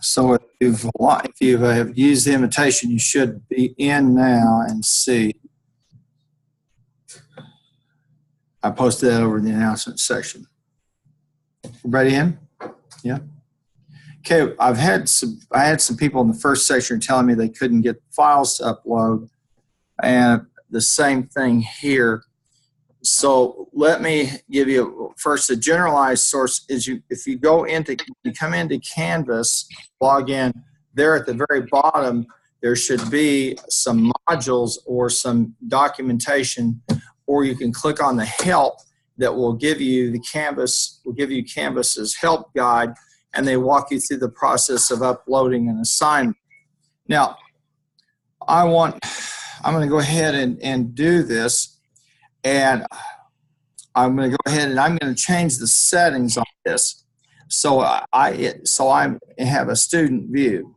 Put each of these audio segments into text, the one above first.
So if you have used the invitation, you should be in now and see. I posted that over in the announcement section. Everybody in? Yeah. Okay. I had some people in the first section telling me they couldn't get files to upload, and the same thing here. So let me give you first a generalized source. If you come into Canvas, log in there at the very bottom, there should be some modules or some documentation, or you can click on the help that will give you Canvas's help guide, and they walk you through the process of uploading an assignment. Now, I'm going to go ahead and do this, and I'm going to go ahead and I'm going to change the settings on this. So I have a student view.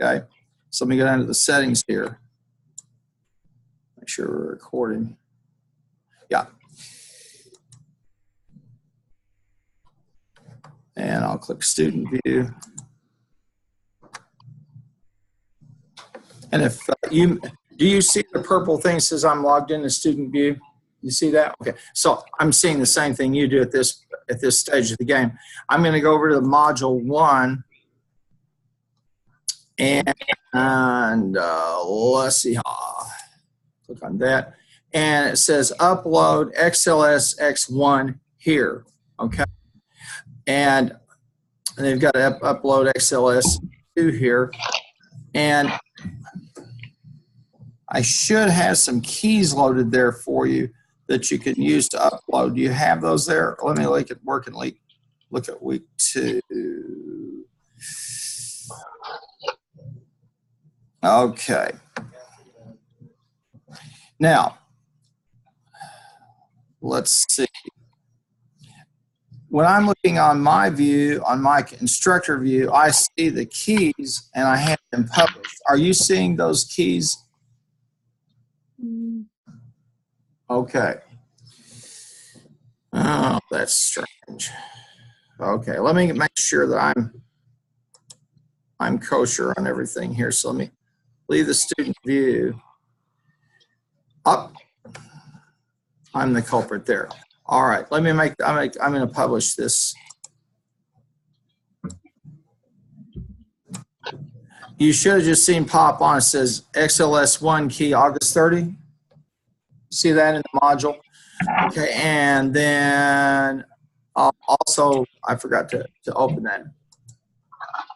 Okay, so let me go down to the settings here. Make sure we're recording. Yeah. And I'll click student view. And if do you see the purple thing that says I'm logged into student view? You see that? Okay. So I'm seeing the same thing you do at this stage of the game. I'm going to go over to the module 1, and let's see. Click on that, and it says upload XLS X1 here. Okay. And they've got to upload XLS2 here, and I should have some keys loaded there for you that you can use to upload. Do you have those there? Let me look at week 2. Okay. Now, let's see. When I'm looking on my view, on my instructor view, I see the keys and I have them published. Are you seeing those keys? Okay. Oh, that's strange. Okay, let me make sure that I'm kosher on everything here. So let me leave the student view up. I'm the culprit there. All right, let me I'm going to publish this. You should have just seen pop on. It says XLS1 key August 30. See that in the module? Okay, and then also, I forgot to open that.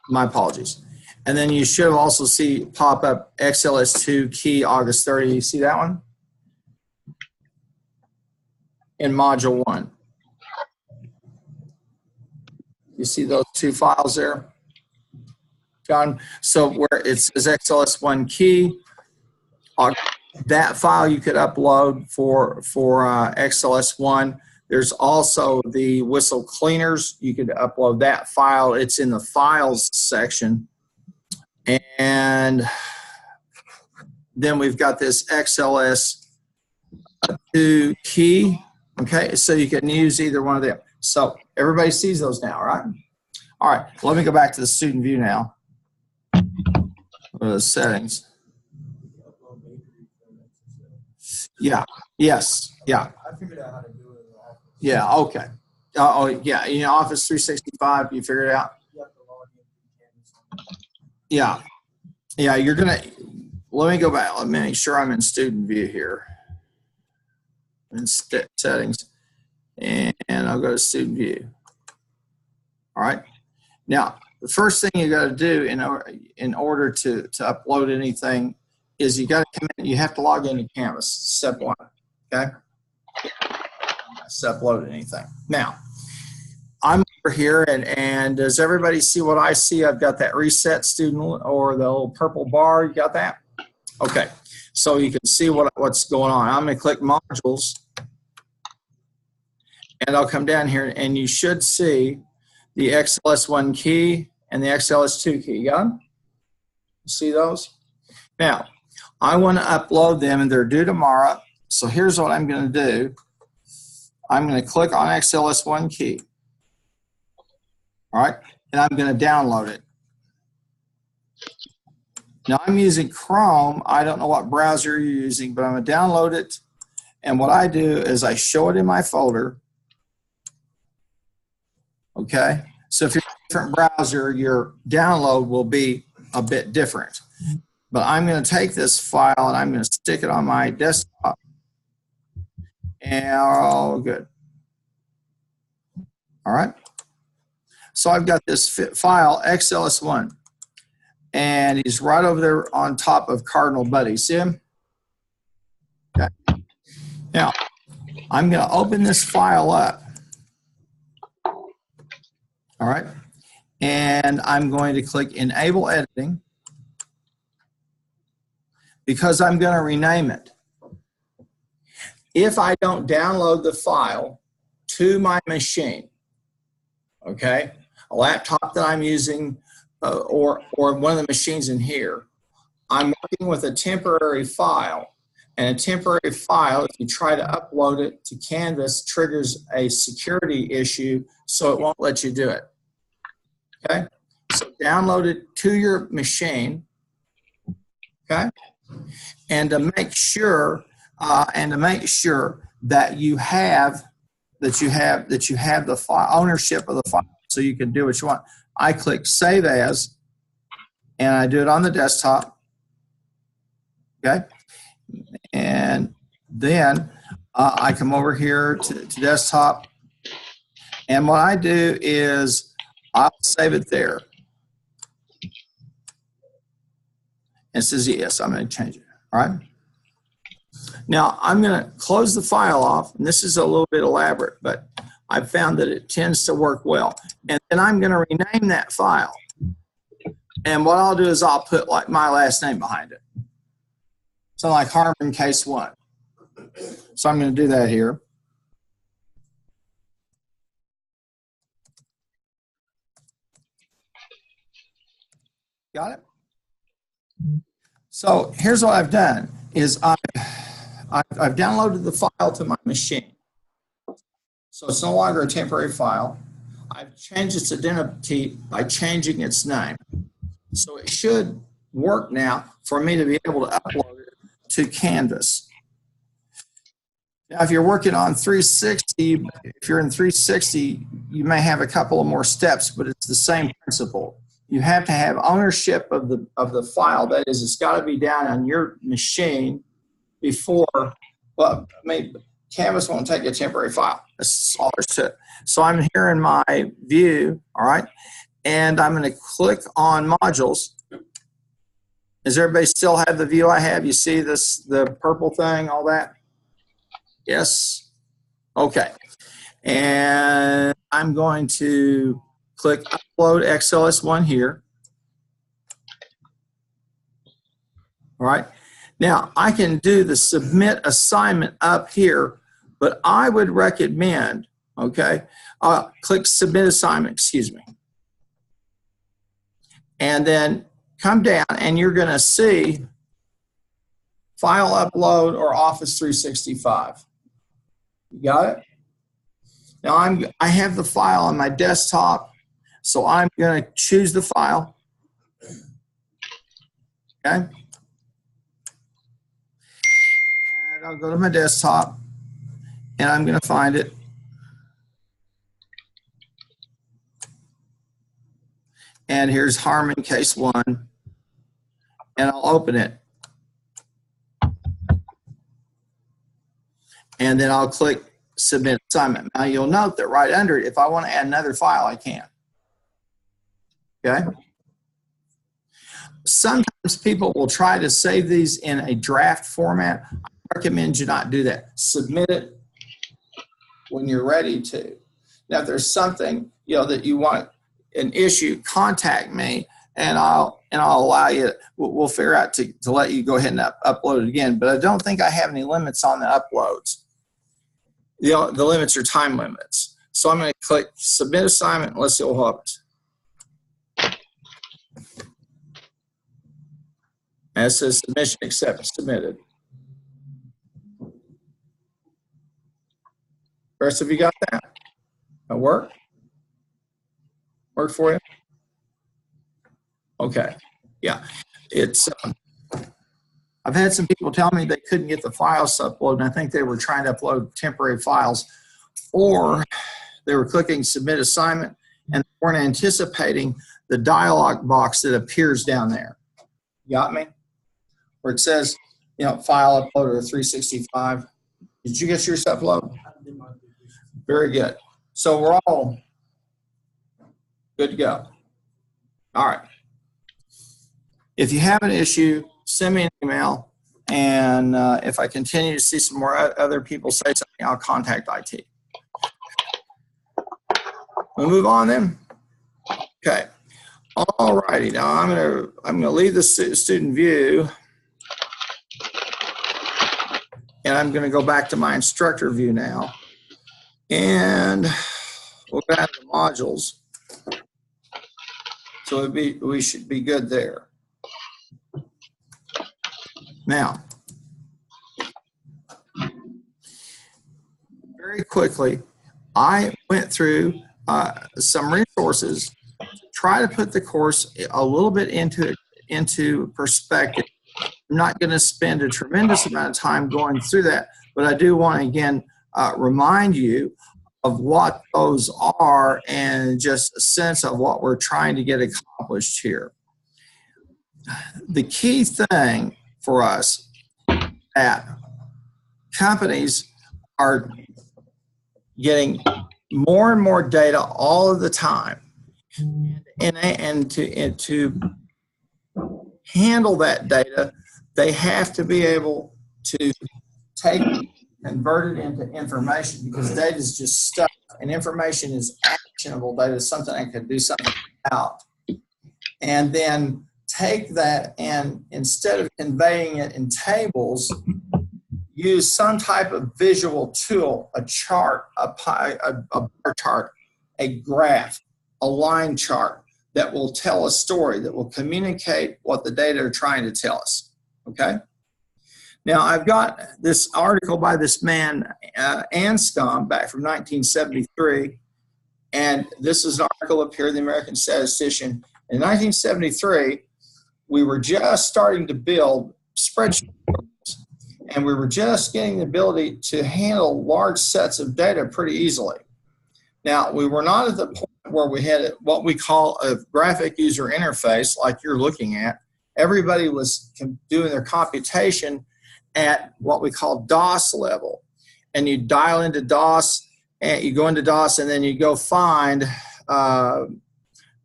My apologies. And then you should also see pop up XLS2 key August 30. You see that one? In module 1. You see those 2 files there? John? So where it says XLS1 key, that file you could upload for XLS1. There's also the whistle cleaners. You could upload that file. It's in the files section. And then we've got this XLS2 key. Okay, so you can use either one of them. So everybody sees those now, right? All right, let me go back to the student view now. The settings. Yeah, yes, yeah. I figured out how to do it in the office. Yeah, okay. Oh, yeah, in Office 365, you figured it out? You have to log in. Yeah. Yeah, you're going to, let me go back. Let me make sure I'm in student view here. In settings, and I'll go to student view. All right. Now, the first thing you got to do in order to upload anything is you got to come in. You have to log into Canvas. Step 1. Okay. Step upload anything. Now, I'm over here, and does everybody see what I see? I've got that reset student or the little purple bar. You got that? Okay. So you can see what's going on. I'm going to click modules, and I'll come down here, and you should see the XLS1 key and the XLS2 key. You got them? See those? Now, I want to upload them, and they're due tomorrow. So here's what I'm going to do. I'm going to click on XLS1 key. All right. and I'm going to download it. Now I'm using Chrome. I don't know what browser you're using, but I'm going to download it. And what I do is I show it in my folder. Okay. So if you're in a different browser, your download will be a bit different. But I'm going to take this file and I'm going to stick it on my desktop. And all good. All right. So I've got this file, XLS1. And he's right over there on top of Cardinal Buddy. See him? Okay. Now, I'm going to open this file up. All right. And I'm going to click Enable Editing because I'm going to rename it. If I don't download the file to my machine, okay, a laptop that I'm using or one of the machines in here, I'm working with a temporary file. And a temporary file, if you try to upload it to Canvas, triggers a security issue, so it won't let you do it. Okay? So download it to your machine. Okay? And to make sure that you have the file, ownership of the file, so you can do what you want. I click Save As, and I do it on the desktop. Okay? And then I come over here to desktop, and what I do is I'll save it there. And it says yes, I'm going to change it. All right. Now I'm going to close the file off, and this is a little bit elaborate, but I've found that it tends to work well. And then I'm going to rename that file. And what I'll do is I'll put like my last name behind it. So like Harmon Case 1. So I'm going to do that here. Got it? So here's what I've done is I've downloaded the file to my machine. So it's no longer a temporary file. I've changed its identity by changing its name. So it should work now for me to be able to upload it to Canvas. Now, if you're working on 360, if you're in 360, you may have a couple of more steps, but it's the same principle. You have to have ownership of the file. That is, it's got to be down on your machine before, well, I mean, Canvas won't take a temporary file. That's all there's to it. So I'm here in my view, all right, and I'm going to click on modules. Does everybody still have the view I have? You see this, the purple thing, all that? Yes? Okay. And I'm going to click Upload XLS1 here. All right. Now, I can do the Submit Assignment up here, but I would recommend, okay, click Submit Assignment, excuse me. And then come down and you're going to see File Upload or Office 365. You got it? Now I have the file on my desktop, so I'm going to choose the file. Okay? And I'll go to my desktop and I'm going to find it. And here's Harmon Case 1. And I'll open it. And then I'll click Submit Assignment. Now you'll note that right under it, if I want to add another file, I can. Okay? Sometimes people will try to save these in a draft format. I recommend you not do that. Submit it when you're ready to. Now, if there's something that you want, an issue, contact me, and I'll allow you. We'll figure out to let you go ahead and upload it again. But I don't think I have any limits on the uploads. The limits are time limits. So I'm going to click Submit Assignment, and let's see what happens. And it says Submission Accepted, Submitted. Rest of you got that? That work? Work for you? Okay. Yeah. It's, I've had some people tell me they couldn't get the files uploaded, and I think they were trying to upload temporary files, or they were clicking submit assignment and weren't anticipating the dialog box that appears down there. Got me? Where it says, you know, file uploader 365. Did you get yours uploaded? Very good. So we're all good to go. All right. If you have an issue, send me an email, and if I continue to see some more other people say something, I'll contact IT. We'll move on then. Okay. All righty. Now I'm gonna leave the student view, and I'm gonna go back to my instructor view now, and we'll go back to the modules. So we should be good there. Now, very quickly, I went through some resources to try to put the course a little bit into perspective. I'm not going to spend a tremendous amount of time going through that, but I do want to again remind you of what those are and just a sense of what we're trying to get accomplished here. The key thing for us that companies are getting more and more data all of the time, and to handle that data, they have to be able to convert it into information, because data is just stuff, and information is actionable data, something I can do something about. And then take that, and instead of conveying it in tables, use some type of visual tool, a chart, a bar chart, a graph, a line chart that will tell a story, that will communicate what the data are trying to tell us, okay? Now, I've got this article by this man, Anscombe, back from 1973, and this is an article up here in the American Statistician. In 1973, we were just starting to build spreadsheets, and we were just getting the ability to handle large sets of data pretty easily. Now, we were not at the point where we had what we call a graphic user interface like you're looking at. Everybody was doing their computation at what we call DOS level. And you dial into DOS, and you go into DOS, and then you go find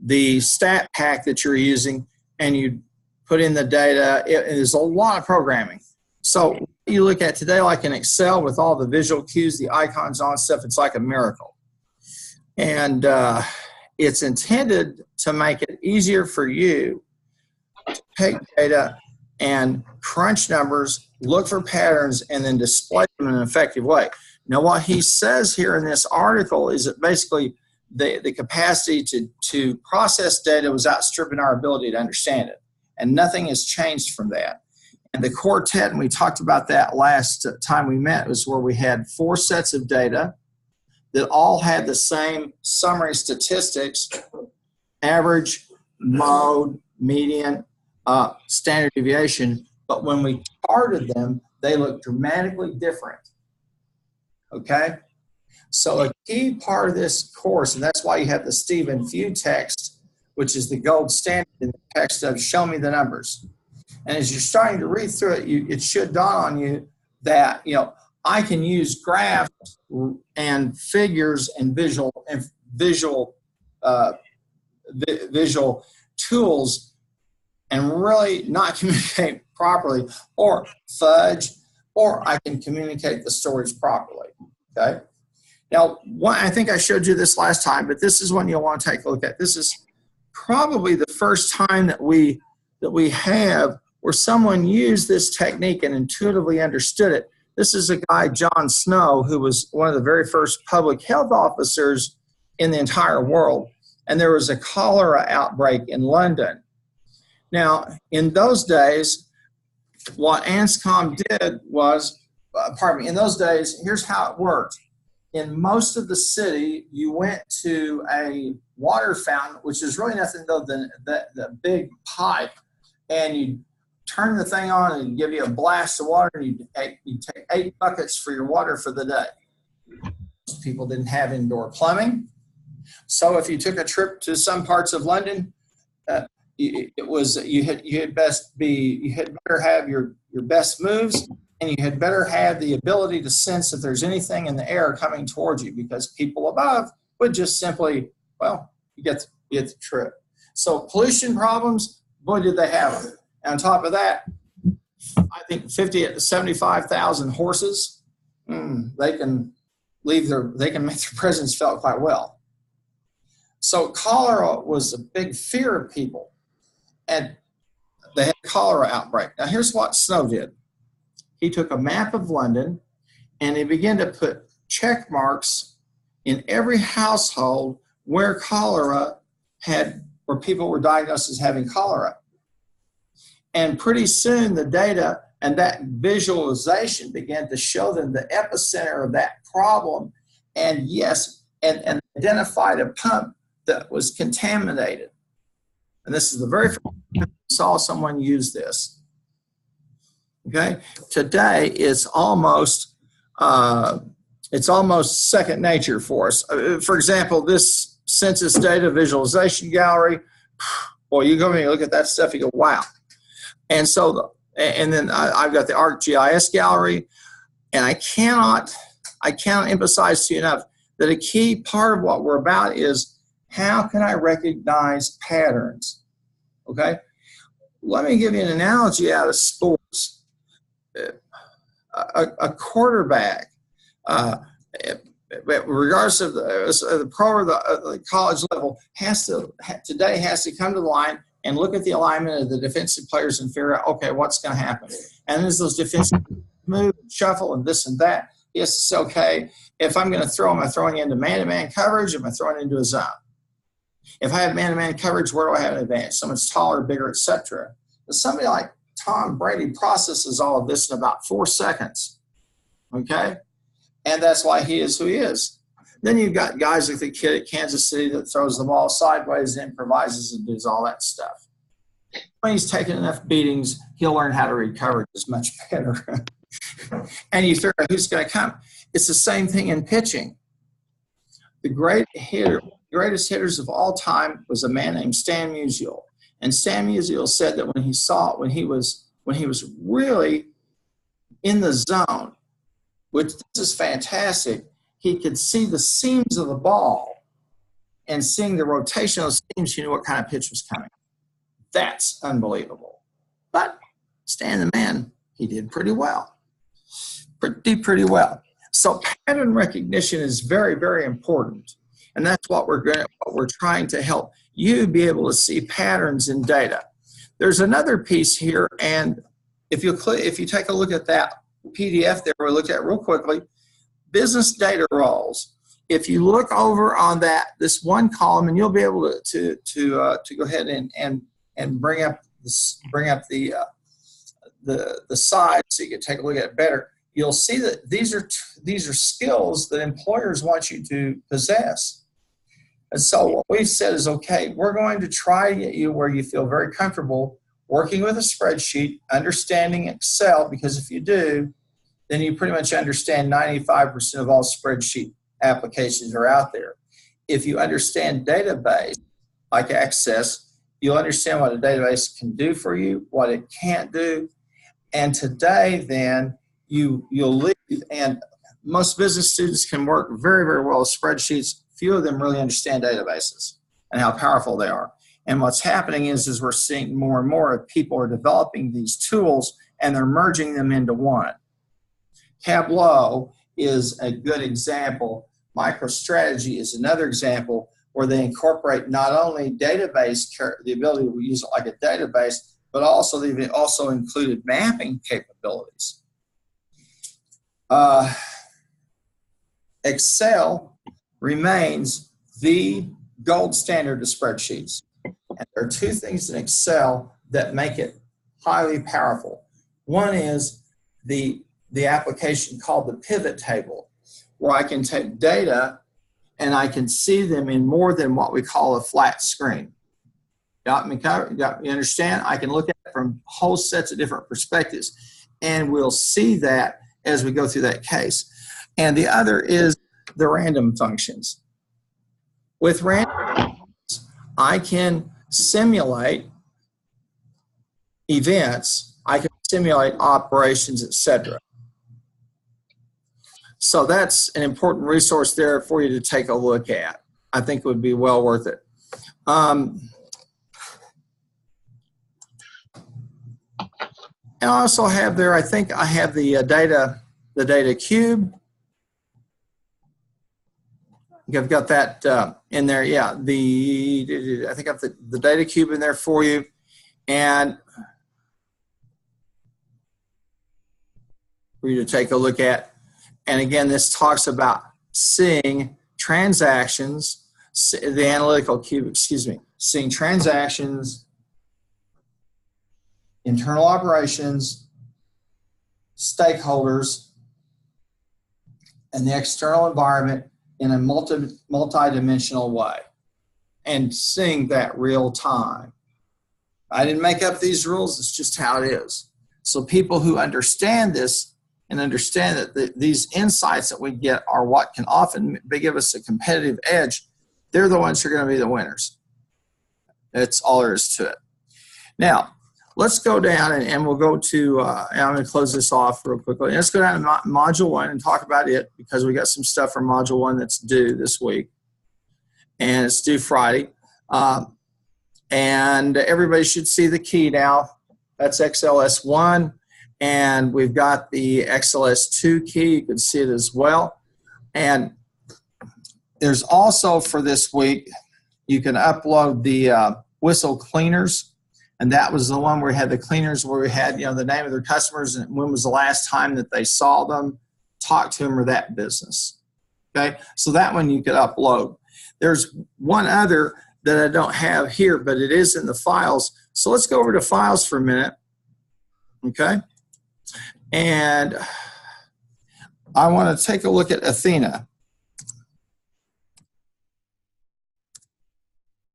the stat pack that you're using, and you put in the data. There's a lot of programming. So you look at today, like in Excel with all the visual cues, the icons on stuff, it's like a miracle. And it's intended to make it easier for you to take data and crunch numbers, look for patterns, and then display them in an effective way. Now, what he says here in this article is that basically the capacity to process data was outstripping our ability to understand it. And nothing has changed from that. And the quartet, and we talked about that last time we met, was where we had 4 sets of data that all had the same summary statistics: average, mode, median, standard deviation. But when we charted them, they looked dramatically different. Okay? So a key part of this course, and that's why you have the Stephen Few text, which is the gold standard in the text of show me the numbers. And as you're starting to read through it, it should dawn on you that, you know, I can use graphs and figures and visual tools and really not communicate properly, or fudge, or I can communicate the stories properly, okay? Now, I think I showed you this last time, but this is one you'll want to take a look at. This is probably the first time that we have where someone used this technique and intuitively understood it. This is a guy, John Snow, who was one of the very first public health officers in the entire world. And there was a cholera outbreak in London. Now, in those days, what Anscombe did was, in those days, here's how it worked. in most of the city, you went to a water fountain, which is really nothing though than the big pipe, and you turn the thing on and give you a blast of water, and you take 8 buckets for your water for the day. Most people didn't have indoor plumbing, so if you took a trip to some parts of London, you had better have your best moves, and you had better have the ability to sense if there's anything in the air coming towards you, because people above would just simply, well, you get the trip. So pollution problems, boy, did they have them. And on top of that, I think 50 to 75,000 horses, they can make their presence felt quite well. So cholera was a big fear of people, and they had a cholera outbreak. Now here's what Snow did. He took a map of London and he began to put check marks in every household where people were diagnosed as having cholera. And pretty soon the data and that visualization began to show them the epicenter of that problem, and and identified a pump that was contaminated. And this is the very first time I saw someone use this. Okay, today it's almost second nature for us. For example, this census data visualization gallery, boy, you go in and look at that stuff, you go, wow. And so, and then I've got the ArcGIS gallery, and I cannot emphasize to you enough that a key part of what we're about is how can I recognize patterns? Okay, let me give you an analogy out of sports. A quarterback, regardless of the pro or the college level, has to come to the line and look at the alignment of the defensive players and figure out, okay, what's going to happen. And as those defensive move, shuffle, and this and that, he has to say, okay, if I'm going to throw, am I throwing into man-to-man coverage, or am I throwing into a zone? If I have man-to-man coverage, where do I have an advantage? Someone's taller, bigger, etc. But somebody like Tom Brady processes all of this in about 4 seconds, okay? And that's why he is who he is. Then you've got guys like the kid at Kansas City that throws the ball sideways and improvises and does all that stuff. When he's taken enough beatings, he'll learn how to recover just much better. And you figure out who's going to come. It's the same thing in pitching. The greatest hitters of all time was a man named Stan Musial. And Stan Musial said that when he was really in the zone, which this is fantastic, he could see the seams of the ball, and seeing the rotation of those seams, he knew what kind of pitch was coming. That's unbelievable. But Stan the man, he did pretty well. Pretty well. So pattern recognition is very, very important. And that's what we're trying to help you be able to see patterns in data. There's another piece here, and if you take a look at that PDF there we looked at real quickly, business data roles. If you look over on this one column, and you'll be able to go ahead and bring up the side so you can take a look at it better. You'll see that these are skills that employers want you to possess. And so what we've said is, okay, we're going to try to get you where you feel very comfortable working with a spreadsheet, understanding Excel, because if you do, then you pretty much understand 95% of all spreadsheet applications are out there. If you understand database, like Access, you'll understand what a database can do for you, what it can't do. And today, then, you'll leave, and most business students can work very, very well with spreadsheets. Few of them really understand databases and how powerful they are. And what's happening is we're seeing more and more of people are developing these tools, and they're merging them into one. Tableau is a good example. MicroStrategy is another example where they incorporate not only database, the ability to use it like a database, but also they've also included mapping capabilities. Excel remains the gold standard of spreadsheets. And there are 2 things in Excel that make it highly powerful. One is the application called the pivot table. where I can take data and I can see them in more than what we call a flat screen. Got me covered? You understand? I can look at it from whole sets of different perspectives, and we'll see that as we go through that case. And the other is the random functions. With random, I can simulate events, I can simulate operations, etc. So that's an important resource there for you to take a look at. I think it would be well worth it. And I also have there, I think I have the data cube. I've got that in there. Yeah, I think I've the data cube in there for you. And for you to take a look at. And again, this talks about seeing transactions, the analytical cube, excuse me, seeing transactions, internal operations, stakeholders, and the external environment in a multi-dimensional way, and seeing that real time. I didn't make up these rules, it's just how it is. So people who understand this and understand that these insights that we get are what can often give us a competitive edge, they're the ones who are going to be the winners. That's all there is to it. Now, let's go down and we'll go to, and I'm going to close this off real quickly. Let's go down to Module 1 and talk about it, because we got some stuff from Module 1 that's due this week. And it's due Friday. And everybody should see the key now. That's XLS1. And we've got the XLS2 key. You can see it as well. And there's also, for this week, you can upload the whistle cleaners. And that was the one where we had the cleaners, where we had, the name of their customers and when was the last time that they saw them, talked to them, or that business. Okay, so that one you could upload. There's one other that I don't have here, but it is in the files. So let's go over to files for a minute. Okay, and I want to take a look at Athena.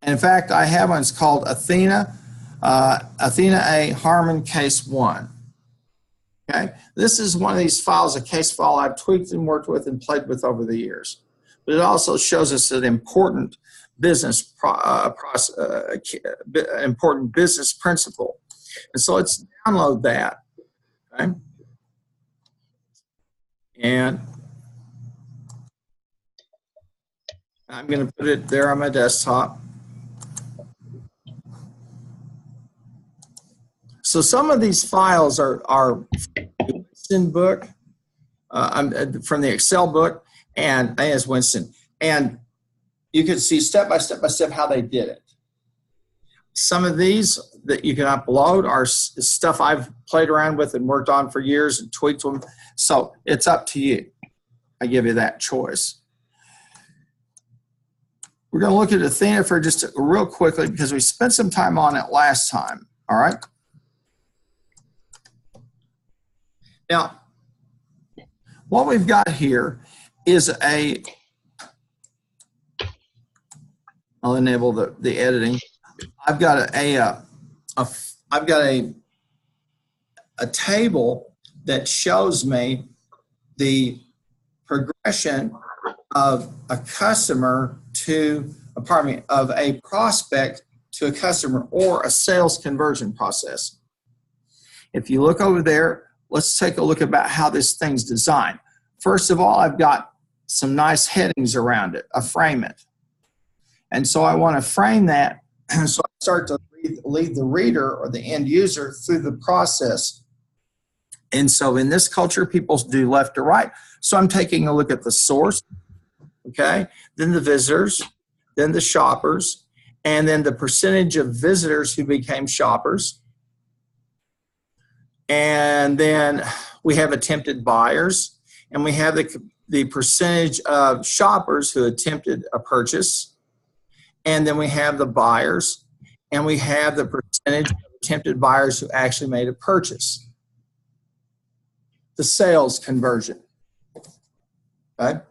And in fact, I have one. It's called Athena. Athena A Harmon Case 1. Okay, this is one of these files, a case file I've tweaked and worked with and played with over the years. But it also shows us an important business important business principle. And so let's download that. Okay, and I'm going to put it there on my desktop. So some of these files are Winston book, from the Excel book, and I think it's Winston. And you can see step by step how they did it. Some of these that you can upload are stuff I've played around with and worked on for years and tweaked them. So it's up to you. I give you that choice. We're going to look at Athena for just real quickly because we spent some time on it last time. All right. Now, what we've got here is I'll enable the editing. I've got I've got a table that shows me the progression of a customer to, of a prospect to a customer, or a sales conversion process. If you look over there, let's take a look about how this thing's designed. First of all, I've got some nice headings around it. I frame it. And so I want to frame that so I start to lead the reader or the end user through the process. And so in this culture, people do left to right. So I'm taking a look at the source, okay, then the visitors, then the shoppers, and then the percentage of visitors who became shoppers. And then we have attempted buyers, and we have the percentage of shoppers who attempted a purchase. And then we have the buyers, and we have the percentage of attempted buyers who actually made a purchase. The sales conversion. Okay?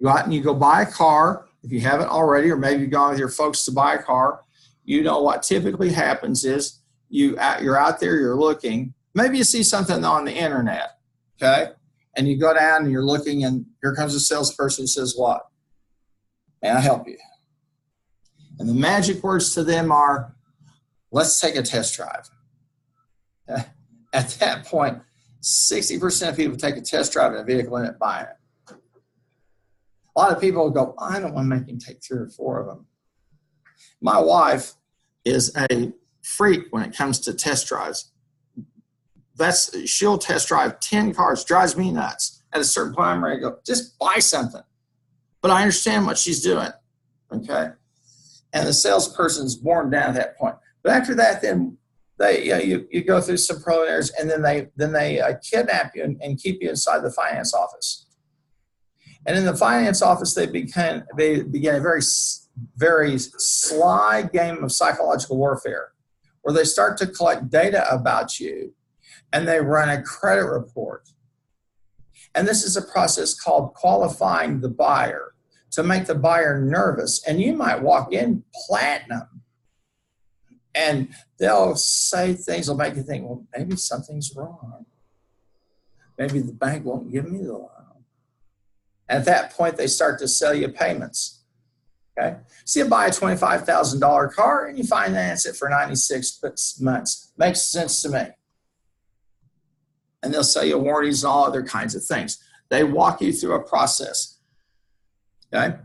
go out and you go buy a car, if you haven't already, or maybe you've gone with your folks to buy a car, you know what typically happens is you're out there, you're looking, maybe you see something on the internet, okay? And you go down and you're looking and here comes a salesperson who says what? May I help you? And the magic words to them are, let's take a test drive. At that point, 60% of people take a test drive in a vehicle and buy it. A lot of people go, I don't want to make him take 3 or 4 of them. My wife is a freak when it comes to test drives. She'll test drive 10 cars, drives me nuts. At a certain point, I'm ready to go, just buy something. But I understand what she's doing, okay? And the salesperson's worn down at that point. But after that, then you go through some preliminaries, and then they kidnap you and keep you inside the finance office. And in the finance office, they begin a very, very sly game of psychological warfare, where they start to collect data about you, and they run a credit report. And this is a process called qualifying the buyer to make the buyer nervous. And you might walk in platinum, and they'll say things that'll make you think, well, maybe something's wrong. Maybe the bank won't give me the loan. At that point, they start to sell you payments. Okay? So you buy a $25,000 car and you finance it for 96 months. Makes sense to me. And they'll sell you warranties and all other kinds of things. They walk you through a process. Okay?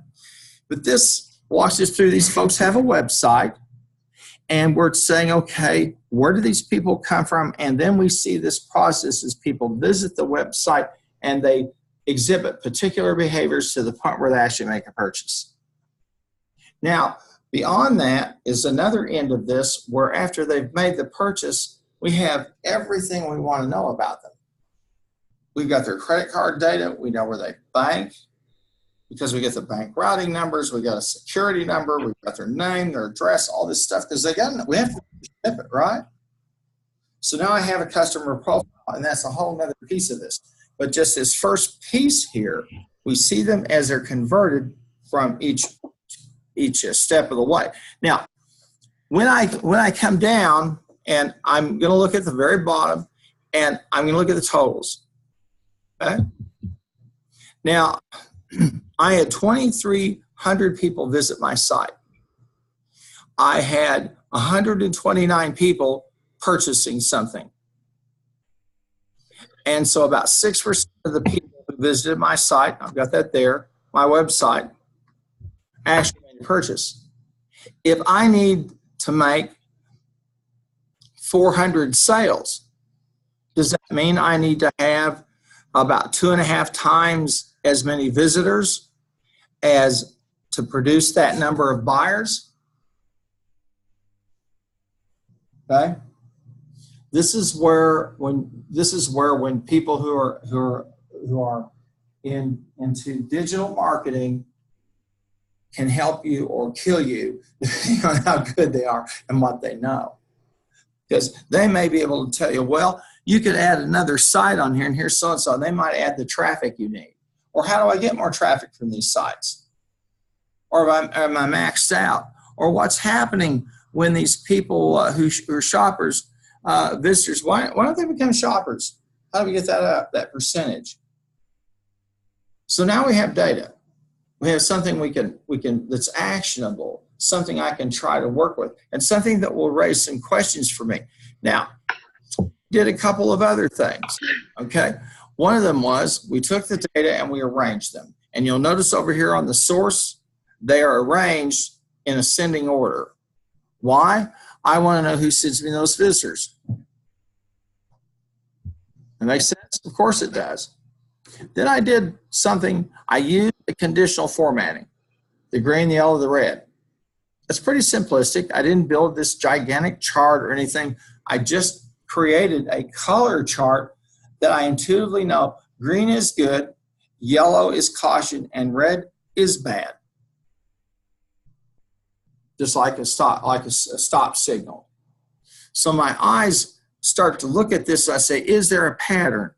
But this walks us through, these folks have a website, and we're saying, okay, where do these people come from? And then we see this process as people visit the website and they exhibit particular behaviors to the point where they actually make a purchase. Now, beyond that is another end of this, where after they've made the purchase, we have everything we want to know about them. We've got their credit card data. We know where they bank because we get the bank routing numbers. We got a security number. We've got their name, their address, all this stuff, because we have to ship it, right? So now I have a customer profile, and that's a whole other piece of this. But just this first piece here, we see them as they're converted from each step of the way. Now, when I come down, and I'm going to look at the very bottom, and I'm going to look at the totals. Okay? Now, I had 2,300 people visit my site. I had 129 people purchasing something. And so about 6% of the people who visited my site, I've got that there, my website, actually made a purchase. If I need to make 400 sales, does that mean I need to have about 2.5 times as many visitors as to produce that number of buyers? Okay. This is where when people who are into digital marketing can help you or kill you, depending on how good they are and what they know. Because they may be able to tell you, well, you could add another site on here, and here's so-and-so. They might add the traffic you need. Or how do I get more traffic from these sites? Or am I maxed out? Or what's happening when these people who are shoppers, visitors, why don't they become shoppers? How do we get that up, that percentage? So now we have data. We have something we can that's actionable, something I can try to work with, and something that will raise some questions for me. Now, did a couple of other things, okay? One of them was we took the data and we arranged them. And you'll notice over here on the source, they are arranged in ascending order. Why? I want to know who sends me those visitors. That makes sense? Of course it does. Then I did something, I used the conditional formatting, the green, the yellow, the red. It's pretty simplistic. I didn't build this gigantic chart or anything. I just created a color chart that I intuitively know green is good, yellow is caution, and red is bad. Just like a stop signal. So my eyes start to look at this. I say, is there a pattern?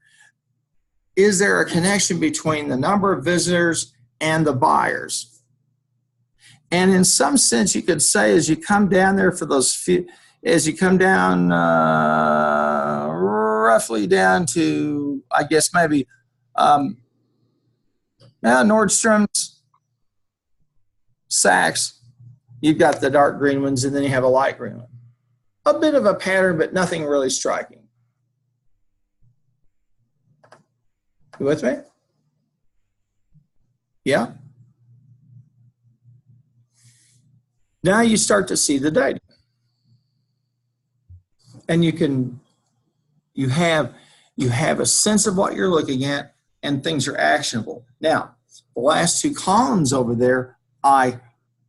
Is there a connection between the number of visitors and the buyers. And in some sense, you could say as you come down there for those few, as you come down roughly down to, I guess maybe Nordstrom's, Saks, you've got the dark green ones, and then you have a light green one. A bit of a pattern, but nothing really striking. You with me? Yeah. Now you start to see the data. And you have a sense of what you're looking at, and things are actionable. Now, the last two columns over there, I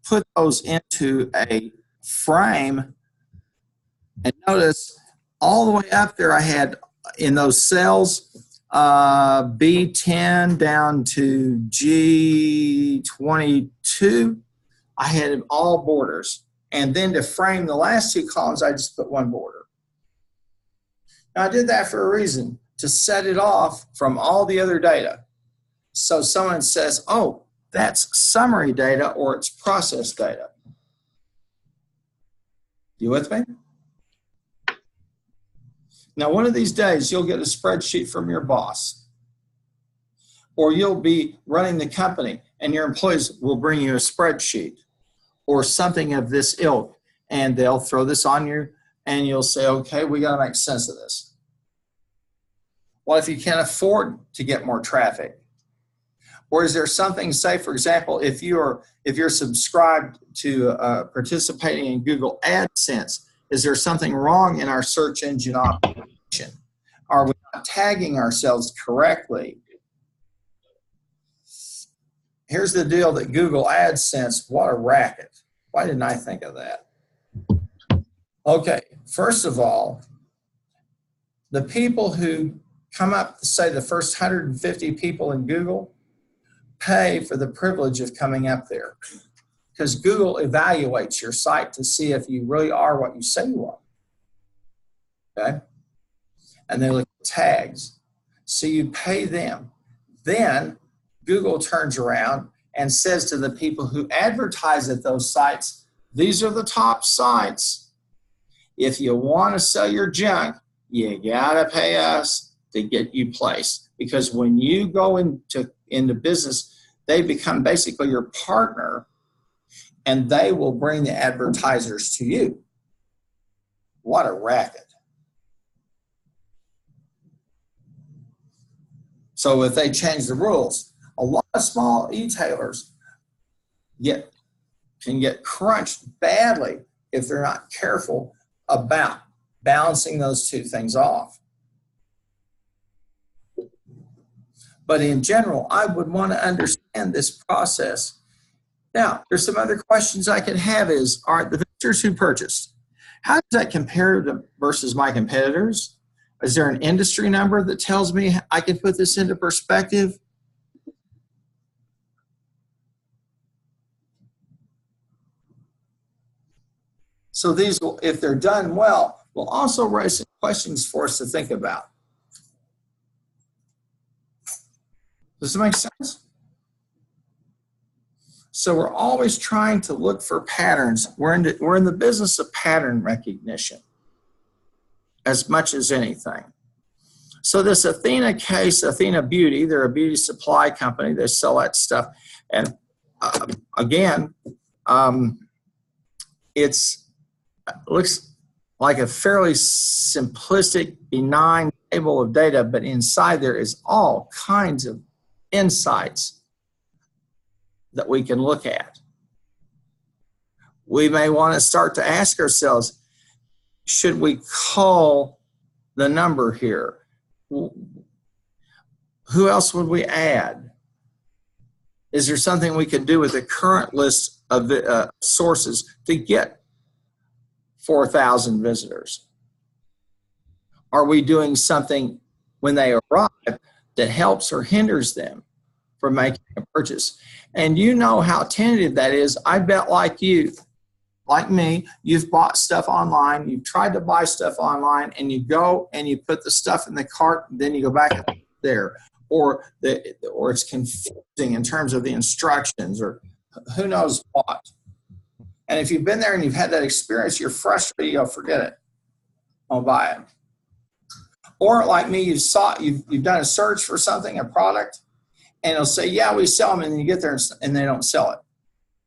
put those into a frame, and notice all the way up there I had in those cells B10 down to G22, I had all borders. And then to frame the last two columns, I just put one border. Now I did that for a reason, to set it off from all the other data. So someone says, oh, that's summary data or it's process data. You with me? Now, one of these days, you'll get a spreadsheet from your boss, or you'll be running the company and your employees will bring you a spreadsheet or something of this ilk, and they'll throw this on you and you'll say, okay, we got to make sense of this. Well, if you can't afford to get more traffic, or is there something, say, for example, if you're subscribed to participating in Google AdSense, is there something wrong in our search engine optimization? Are we not tagging ourselves correctly? Here's the deal that Google AdSense, what a racket. Why didn't I think of that? Okay, first of all, the people who come up, say the first 150 people in Google, pay for the privilege of coming up there, because Google evaluates your site to see if you really are what you say you are. Okay? And they look at tags. So you pay them. Then Google turns around and says to the people who advertise at those sites, these are the top sites. If you want to sell your junk, you got to pay us to get you placed. Because when you go into business, they become basically your partner, and they will bring the advertisers to you. What a racket. So if they change the rules, a lot of small e-tailers can get crunched badly if they're not careful about balancing those two things off. But in general, I would want to understand this process. Now, there's some other questions I could have is, all right, the visitors who purchased, how does that compare to versus my competitors? Is there an industry number that tells me I can put this into perspective? So these will, if they're done well, will also raise some questions for us to think about. Does that make sense? So we're always trying to look for patterns. We're in the business of pattern recognition as much as anything. So this Athena case, Athena Beauty, they're a beauty supply company. They sell that stuff. And again, it looks like a fairly simplistic, benign table of data, but inside there is all kinds of insights that we can look at. We may want to start to ask ourselves, should we call the number here? Who else would we add? Is there something we could do with the current list of sources to get 4,000 visitors? Are we doing something when they arrive that helps or hinders them from making a purchase? And you know how tentative that is. I bet like me, you've bought stuff online, you've tried to buy stuff online, and you go and you put the stuff in the cart, and then you go back there. or it's confusing in terms of the instructions, or who knows what. And if you've been there and you've had that experience, you're frustrated, you go, forget it, I'll buy it. Or like me, you've done a search for something, a product, and it'll say, yeah, we sell them, and then you get there and they don't sell it.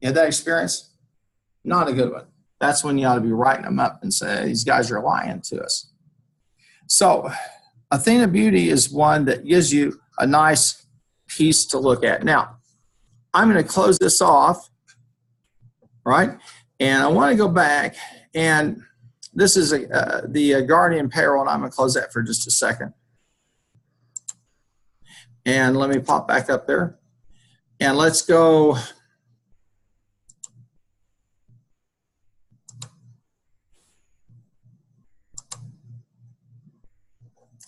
You had that experience? Not a good one. That's when you ought to be writing them up and say, these guys are lying to us. So Athena Beauty is one that gives you a nice piece to look at. Now, I'm going to close this off, right? And I want to go back, and this is the Guardian payroll, and I'm going to close that for just a second. And let me pop back up there. And let's go.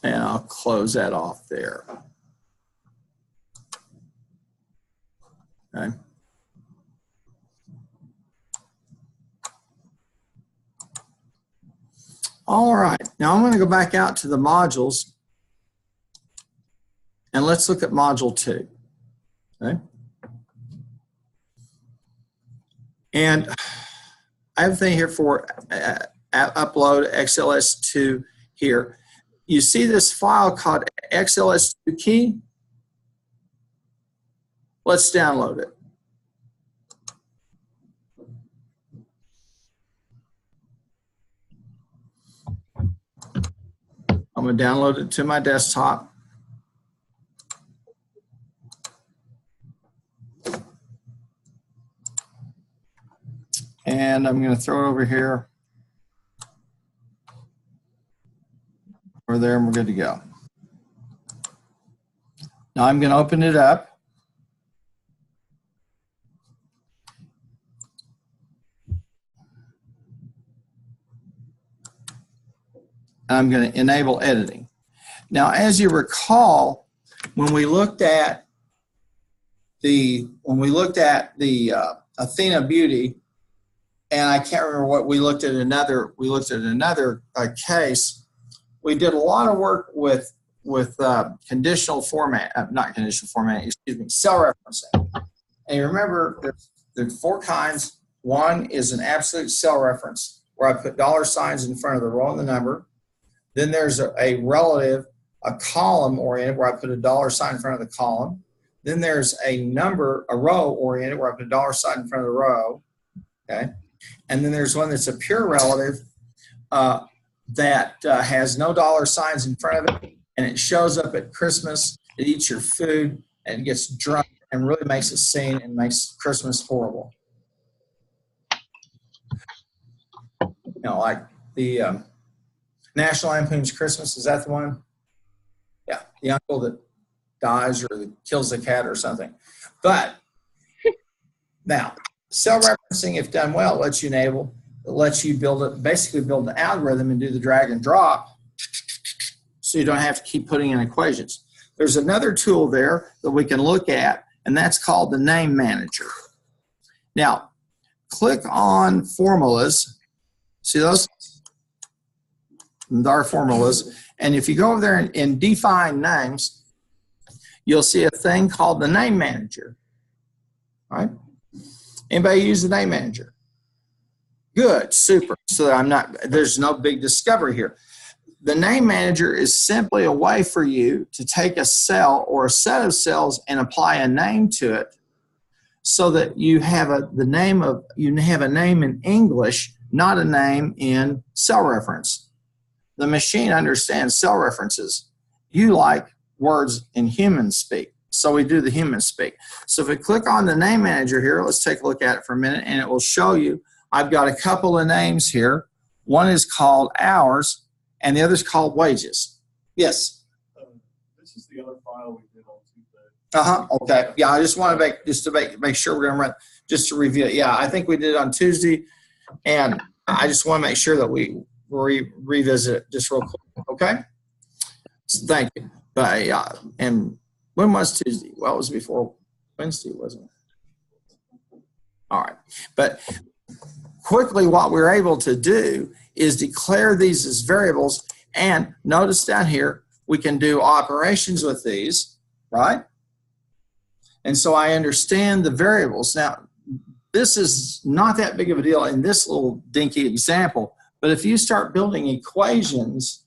And I'll close that off there. Okay. All right, now I'm going to go back out to the modules, and let's look at module 2. Okay. And I have a thing here for upload XLS2 here. You see this file called XLS2 key? Let's download it. I'm going to download it to my desktop. And I'm going to throw it over here. Over there, and we're good to go. Now I'm going to open it up. I'm going to enable editing. Now, as you recall, when we looked at the Athena Beauty, and I can't remember what we looked at another case. We did a lot of work with conditional format, not conditional format, excuse me, cell referencing. And you remember there's 4 kinds. One is an absolute cell reference, where I put $signs in front of the row and the number. Then there's a relative, a column oriented, where I put a $sign in front of the column. Then there's a row oriented, where I put a $sign in front of the row. Okay. And then there's one that's a pure relative that has no $signs in front of it, and it shows up at Christmas. It eats your food and gets drunk and really makes a scene and makes Christmas horrible. You know, like the National Lampoon's Christmas, is that the one? Yeah, the uncle that dies or kills the cat or something. But now, cell referencing, if done well, lets you basically build the algorithm and do the drag and drop, so you don't have to keep putting in equations. There's another tool there that we can look at, and that's called the name manager. Now, click on formulas. See those? There are formulas. And if you go over there and define names, you'll see a thing called the name manager. All right? Anybody use the name manager? Good, super. So there's no big discovery here. The name manager is simply a way for you to take a cell or a set of cells and apply a name to it, so that you have a name in English, not a name in cell reference. The machine understands cell references. You like words in human speak, so we do the human speak. So if we click on the name manager here, let's take a look at it for a minute, and it will show you I've got a couple of names here. One is called hours, and the other is called wages. Yes? This is the other file we did on Tuesday. Okay. Yeah, I just want to make sure we're going to run, just to review it. Yeah, I think we did it on Tuesday, and I just want to make sure that we revisit it just real quick. Okay? So thank you. But, and when was Tuesday? Well, it was before Wednesday, wasn't it? All right. But quickly, what we're able to do is declare these as variables, and notice down here we can do operations with these. right? And so I understand the variables. Now, this is not that big of a deal in this little dinky example, but if you start building equations,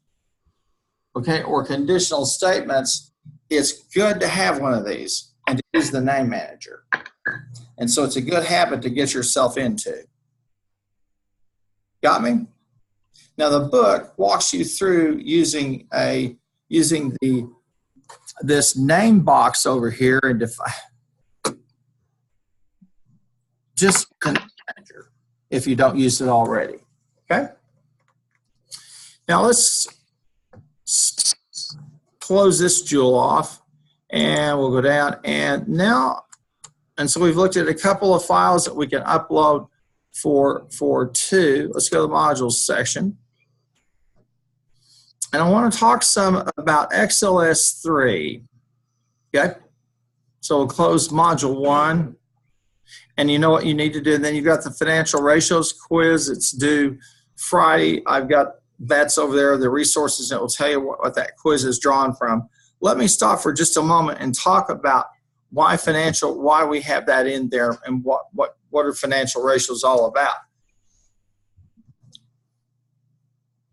okay, or conditional statements, it's good to have one of these and to use the name manager. And so it's a good habit to get yourself into. Got me? Now the book walks you through using this name box over here and define just manager if you don't use it already. Okay. Now let's close this jewel off and we'll go down and so we've looked at a couple of files that we can upload for two. Let's go to the modules section. And I want to talk some about XLS3. Okay? So we'll close module 1. And you know what you need to do. And then you've got the financial ratios quiz. It's due Friday. I've got that's over there, the resources that will tell you what that quiz is drawn from. Let me stop for just a moment and talk about why we have that in there and what are financial ratios all about.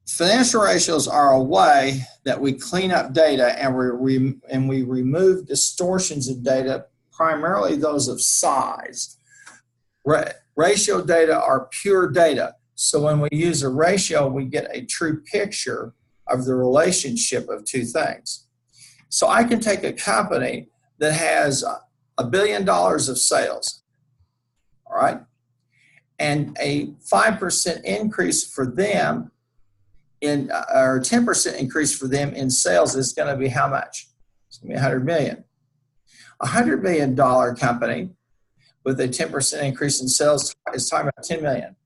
Financial ratios are a way that we clean up data and we remove distortions of data, primarily those of size. Ratio data are pure data. So when we use a ratio, we get a true picture of the relationship of two things. So I can take a company that has $1 billion of sales, all right? And a 5% increase for them or 10% increase for them in sales is going to be how much? It's going to be $100 million. A $100 million company with a 10% increase in sales is talking about $10 million.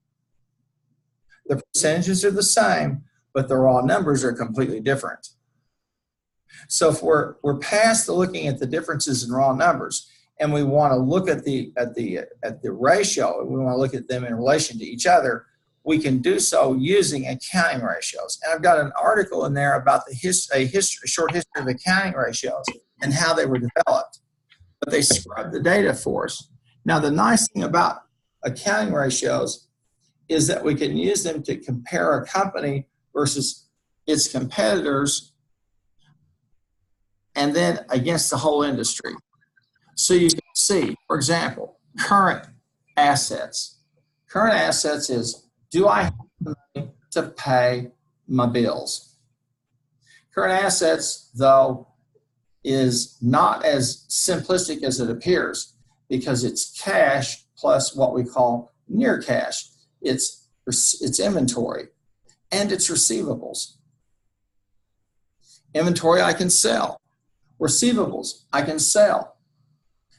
The percentages are the same, but the raw numbers are completely different. So if we're past looking at the differences in raw numbers, and we want to look at the ratio, we want to look at them in relation to each other, we can do so using accounting ratios. And I've got an article in there about a short history of accounting ratios and how they were developed. But they scrub the data for us. Now, the nice thing about accounting ratios is that we can use them to compare a company versus its competitors and then against the whole industry. So you can see, for example, current assets. Current assets is, do I have the money to pay my bills? Current assets, though, is not as simplistic as it appears because it's cash plus what we call near cash. It's inventory and it's receivables. Inventory I can sell. Receivables I can sell.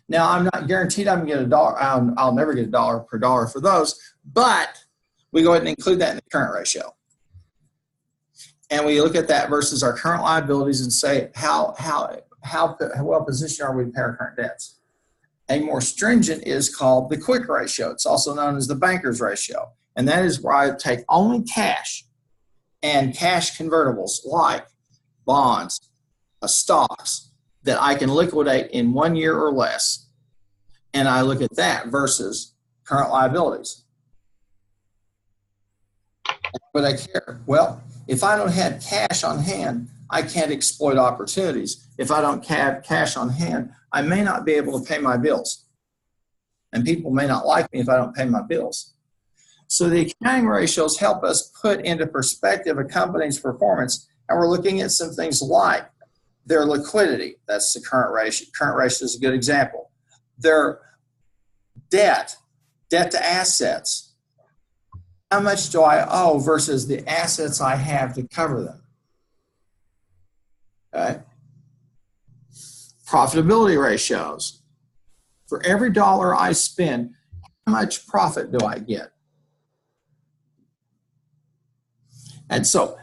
Now I'm not guaranteed I'm going to get $1. I'll never get $1 per dollar for those, but we go ahead and include that in the current ratio. And we look at that versus our current liabilities and say how well positioned are we to pay our current debts. A more stringent is called the quick ratio. It's also known as the banker's ratio. And that is where I take only cash and cash convertibles like bonds, stocks that I can liquidate in 1 year or less. And I look at that versus current liabilities. Would I care? Well, if I don't have cash on hand, I can't exploit opportunities. If I don't have cash on hand, I may not be able to pay my bills. And people may not like me if I don't pay my bills. So the accounting ratios help us put into perspective a company's performance. And we're looking at some things like their liquidity. That's the current ratio. Current ratio is a good example. Their debt to assets. How much do I owe versus the assets I have to cover them? Okay. Profitability ratios. For every dollar I spend, how much profit do I get? And so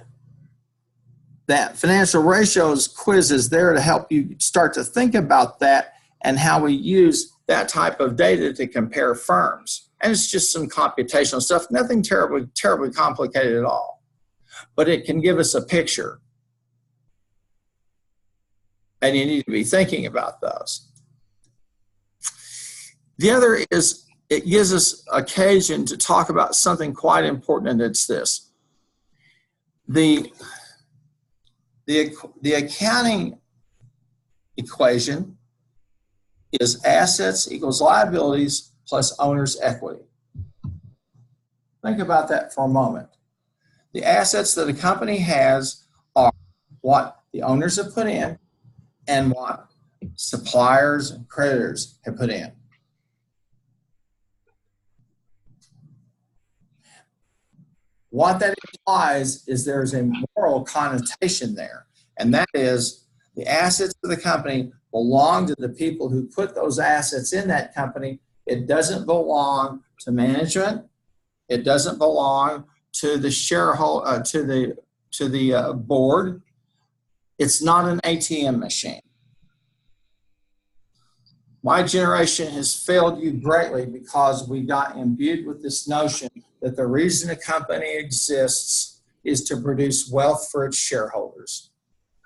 that financial ratios quiz is there to help you start to think about that and how we use that type of data to compare firms. And it's just some computational stuff, nothing terribly complicated at all. But it can give us a picture. And you need to be thinking about those. The other is it gives us occasion to talk about something quite important, and it's this. The accounting equation is assets equals liabilities plus owner's equity. Think about that for a moment. The assets that a company has are what the owners have put in and what suppliers and creditors have put in. What that implies is there's a moral connotation there, and that is the assets of the company belong to the people who put those assets in that company. It doesn't belong to management. It doesn't belong to the shareholder, to the board. It's not an ATM machine. My generation has failed you greatly because we got imbued with this notion that the reason a company exists is to produce wealth for its shareholders.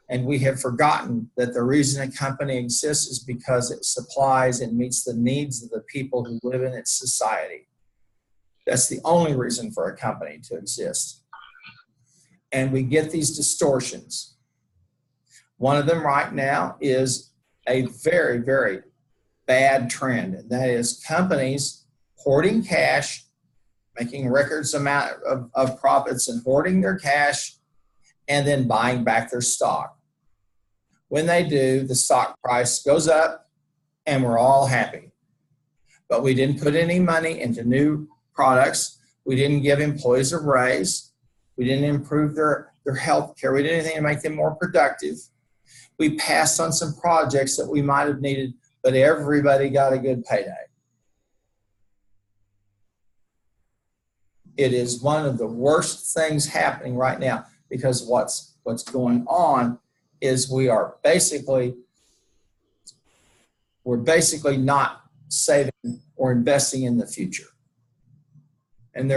And we have forgotten that the reason a company exists is because it supplies and meets the needs of the people who live in its society. That's the only reason for a company to exist. And we get these distortions. One of them right now is a very, very bad trend, and that is companies hoarding cash, making records amount of profits and hoarding their cash, and then buying back their stock. When they do, the stock price goes up and we're all happy. But we didn't put any money into new products. We didn't give employees a raise. We didn't improve their health care. We did anything to make them more productive. We passed on some projects that we might have needed, but everybody got a good payday. It is one of the worst things happening right now, because what's going on is we're basically not saving or investing in the future. And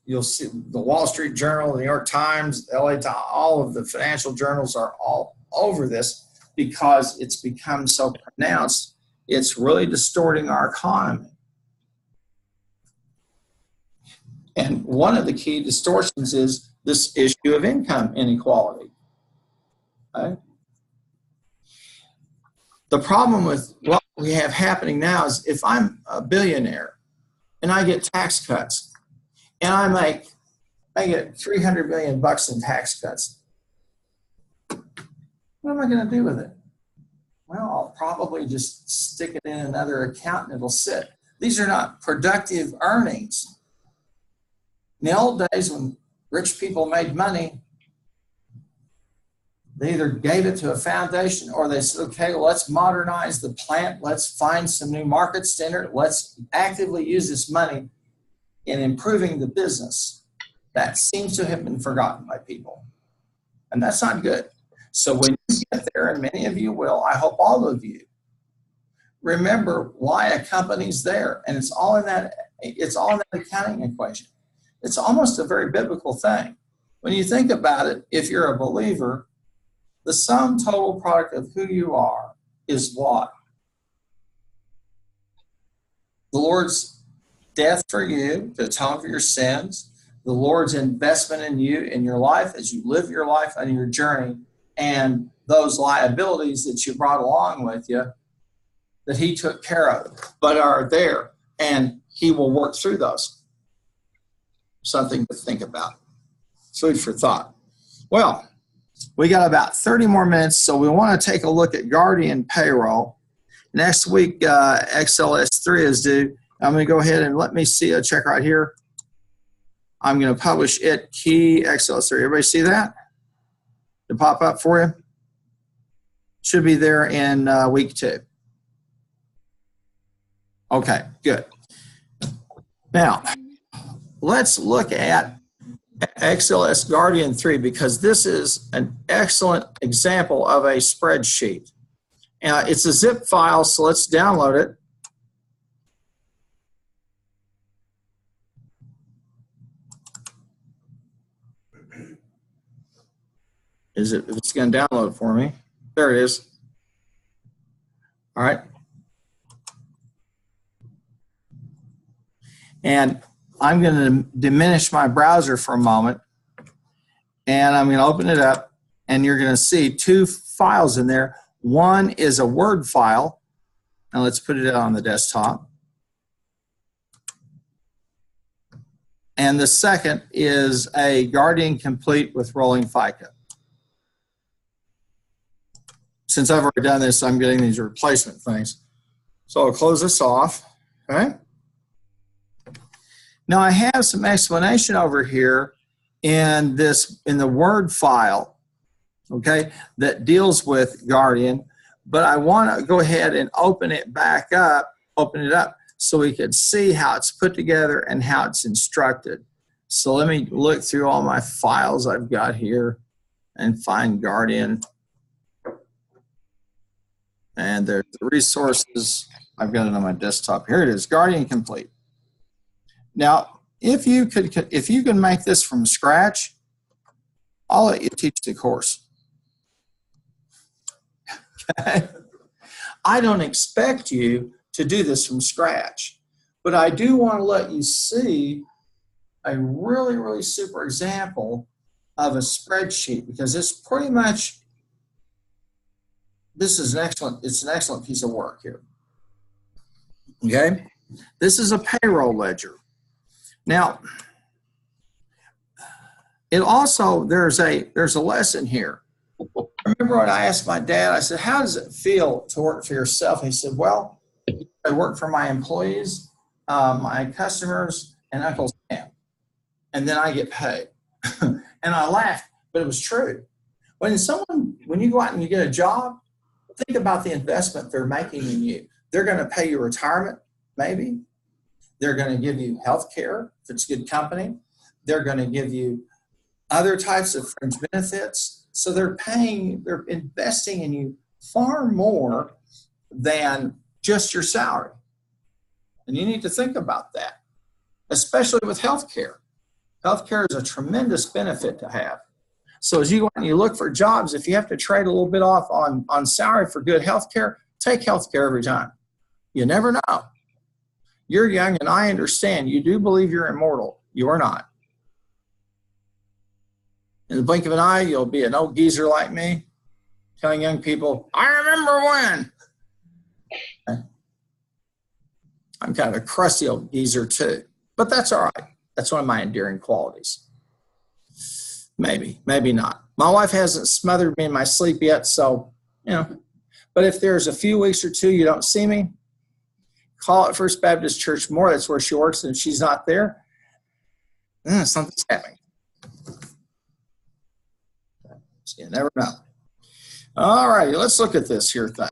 you'll see the Wall Street Journal, the New York Times, LA Times, all of the financial journals are all over this because it's become so pronounced. It's really distorting our economy. And one of the key distortions is this issue of income inequality. Okay? The problem with what we have happening now is if I'm a billionaire and I get tax cuts and I get $300 million in tax cuts, what am I going to do with it? Well, I'll probably just stick it in another account and it'll sit. These are not productive earnings. In the old days when rich people made money, they either gave it to a foundation or they said, okay, well, let's modernize the plant. Let's find some new markets to enter. Let's actively use this money in improving the business. That seems to have been forgotten by people. And that's not good. So when you get there, and many of you will, I hope all of you, remember why a company's there. And it's all in that accounting equation. It's almost a very biblical thing. When you think about it, if you're a believer, the sum total product of who you are is what? The Lord's death for you to atone for your sins, the Lord's investment in you in your life as you live your life on your journey, and those liabilities that you brought along with you that he took care of, but are there, and he will work through those. Something to think about. Food for thought. Well, we got about 30 more minutes, so we want to take a look at Guardian Payroll. Next week, XLS3 is due. I'm going to go ahead and let me see a check right here. I'm going to publish it, key XLS3. Everybody see that? To pop up for you? Should be there in week 2. Okay, good. Now, let's look at XLS Guardian 3 because this is an excellent example of a spreadsheet. It's a zip file, so let's download it. It's going to download for me. There it is. All right. And I'm going to diminish my browser for a moment. And I'm going to open it up. And you're going to see two files in there. One is a Word file. Now let's put it on the desktop. And the second is a Guardian Complete with rolling FICA. Since I've already done this, I'm getting these replacement things. So I'll close this off, okay? Now I have some explanation over here in the Word file, okay, that deals with Guardian, but I want to go ahead and open it up so we can see how it's put together and how it's instructed. So let me look through all my files I've got here and find Guardian. And there's the resources. I've got it on my desktop. Here it is, Guardian Complete. Now, if you can make this from scratch, I'll let you teach the course. Okay? I don't expect you to do this from scratch, but I do want to let you see a really, really super example of a spreadsheet, because it's pretty much, it's an excellent piece of work here. Okay? This is a payroll ledger. Now, it also, there's a lesson here. Remember when I asked my dad, I said, how does it feel to work for yourself? He said, well, I work for my employees, my customers, and Uncle Sam, and then I get paid. And I laughed, but it was true. When you go out and you get a job, think about the investment they're making in you. They're going to pay you retirement, maybe. They're going to give you health care if it's a good company. They're going to give you other types of fringe benefits. So they're investing in you far more than just your salary. And you need to think about that, especially with health care. Health care is a tremendous benefit to have. So as you go out and you look for jobs, if you have to trade a little bit off on salary for good health care, take health care every time. You never know. You're young, and I understand. You do believe you're immortal. You are not. In the blink of an eye, you'll be an old geezer like me, telling young people, I remember when. Okay. I'm kind of a crusty old geezer too, but that's all right. That's one of my endearing qualities. Maybe, maybe not. My wife hasn't smothered me in my sleep yet, so, but if there's a few weeks or two you don't see me, call at First Baptist Church Moore. That's where she works, and if she's not there, something's happening. So you never know. All right, let's look at this here thing.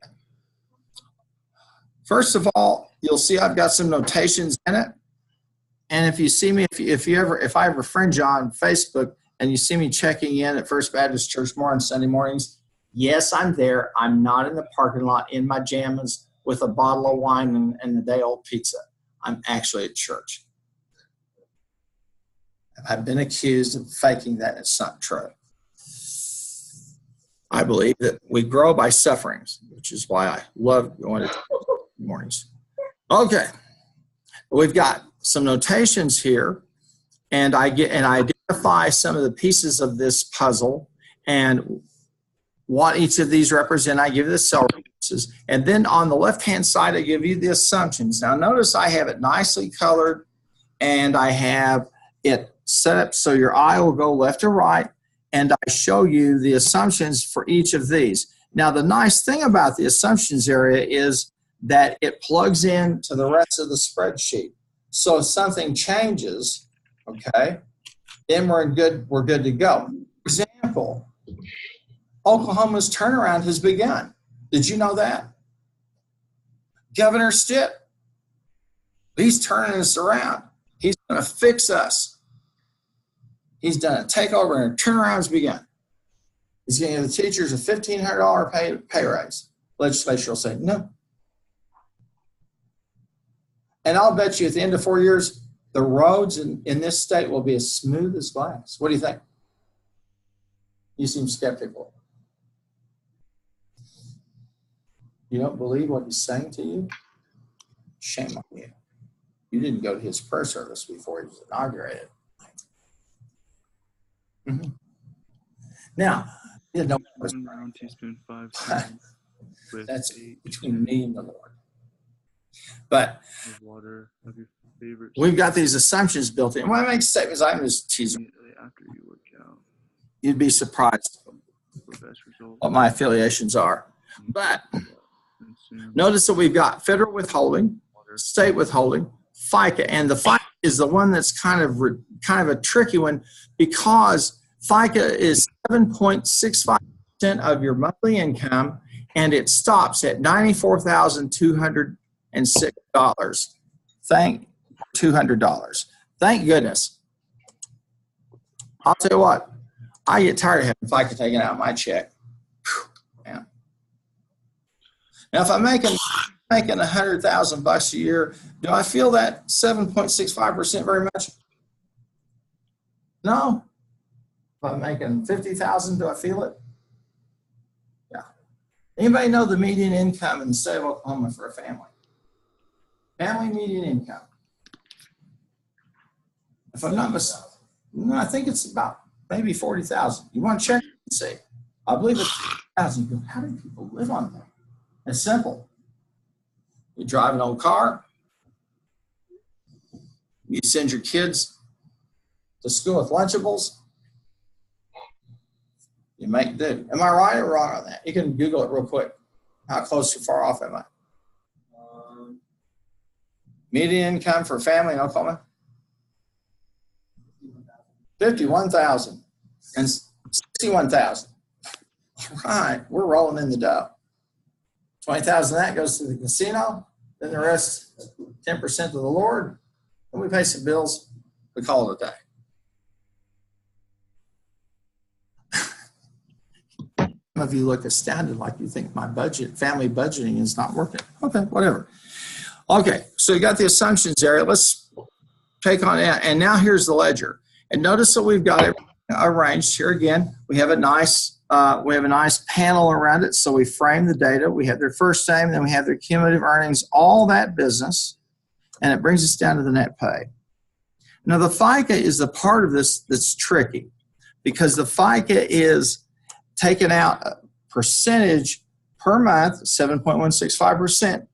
First of all, you'll see I've got some notations in it. And if you see me, if I ever friend you on Facebook and you see me checking in at First Baptist Church Moore on Sunday mornings, yes, I'm there. I'm not in the parking lot in my jammies with a bottle of wine and a day-old pizza. I'm actually at church. I've been accused of faking that. It's not true. I believe that we grow by sufferings, which is why I love going to church mornings. Okay, we've got some notations here, and I identify some of the pieces of this puzzle and what each of these represent. I give you the cell references, and then on the left-hand side, I give you the assumptions. Now, notice I have it nicely colored, and I have it set up so your eye will go left to right, and I show you the assumptions for each of these. Now, the nice thing about the assumptions area is that it plugs in to the rest of the spreadsheet. So if something changes, okay, then we're good to go. For example, Oklahoma's turnaround has begun. Did you know that? Governor Stitt, he's turning us around. He's going to fix us. He's done a takeover and a turnaround's begun. He's going to give the teachers a $1,500 pay raise. Legislature will say no. And I'll bet you at the end of 4 years, the roads in this state will be as smooth as glass. What do you think? You seem skeptical. You don't believe what he's saying to you? Shame on you. You didn't go to his prayer service before he was inaugurated. Mm-hmm. Now, you know, 1 round teaspoon, 5 cinnamon with that's 8 between me and the Lord. But of water of your favorite. we've got these assumptions built in. When I make statements, I'm just teasing. Immediately after you work out You'd be surprised for best results. what my affiliations are. But Consume notice that we've got federal withholding, water. state withholding, FICA, and the FICA is the one that's kind of a tricky one because FICA is 7.65% of your monthly income, and it stops at $94,206. $200. Thank goodness. I'll tell you what, I get tired of having FICA taken out of my check. Whew, man. Now, if I'm making $100,000 a year, do I feel that 7.65% very much? No. If I'm making $50,000, do I feel it? Yeah. Anybody know the median income in the state of Oklahoma for a family? Family median income. If I'm not mistaken, no, I think it's about maybe 40,000. You want to check and see? I believe it's 40,000. You go, how do people live on that? It's simple. You drive an old car. You send your kids to school with Lunchables. You make do. Am I right or wrong on that? You can Google it real quick. How close or far off am I? Median income for a family in Oklahoma? 51,000 and 61,000. All right, we're rolling in the dough. 20,000 of that goes to the casino. Then the rest, 10% to the Lord. And we pay some bills. We call it a day. Some of you look astounded like you think my family budgeting is not working. Okay, whatever. Okay, so you got the assumptions there. Let's take on that. And now here's the ledger. And notice that we've got it arranged here again. We have a nice panel around it. So we frame the data. We have their first name, then we have their cumulative earnings, all that business, and it brings us down to the net pay. Now the FICA is the part of this that's tricky because the FICA is taking out a percentage per month, 7.165%,